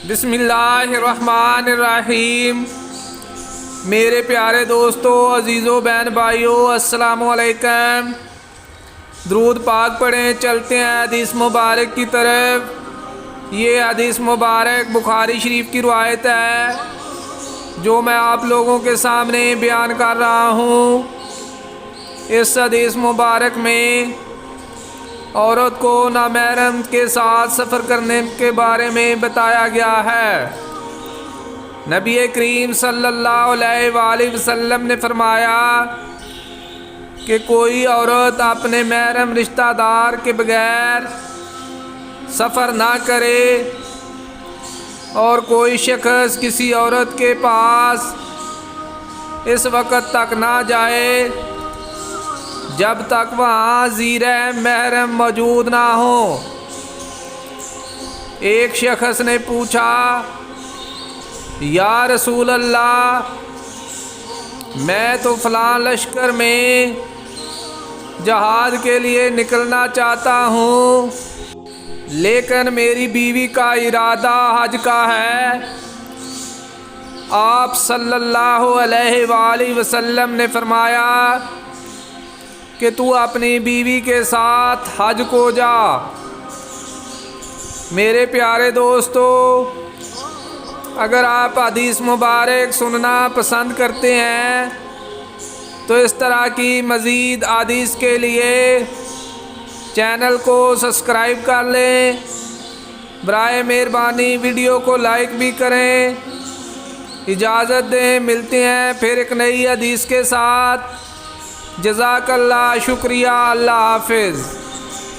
بسم اللہ الرحمن الرحیم۔ میرے پیارے دوستو، عزیزو، بہن بھائیو، السلام علیکم۔ درود پاک پڑھیں، چلتے ہیں حدیث مبارک کی طرف۔ یہ حدیث مبارک بخاری شریف کی روایت ہے جو میں آپ لوگوں کے سامنے بیان کر رہا ہوں۔ اس حدیث مبارک میں عورت کو نامحرم کے ساتھ سفر کرنے کے بارے میں بتایا گیا ہے۔ نبی کریم صلی اللہ علیہ وآلہ وسلم نے فرمایا کہ کوئی عورت اپنے محرم رشتہ دار کے بغیر سفر نہ کرے، اور کوئی شخص کسی عورت کے پاس اس وقت تک نہ جائے جب تک وہاں زیر محرم موجود نہ ہو۔ ایک شخص نے پوچھا، یا رسول اللہ، میں تو فلاں لشکر میں جہاد کے لیے نکلنا چاہتا ہوں، لیکن میری بیوی کا ارادہ حج کا ہے۔ آپ صلی اللہ علیہ وآلہ وسلم نے فرمایا کہ تو اپنی بیوی کے ساتھ حج کو جا۔ میرے پیارے دوستو، اگر آپ حدیث مبارک سننا پسند کرتے ہیں تو اس طرح کی مزید حدیث کے لیے چینل کو سبسکرائب کر لیں۔ برائے مہربانی ویڈیو کو لائک بھی کریں۔ اجازت دیں، ملتے ہیں پھر ایک نئی حدیث کے ساتھ۔ جزاک اللہ، شکریہ، اللہ حافظ۔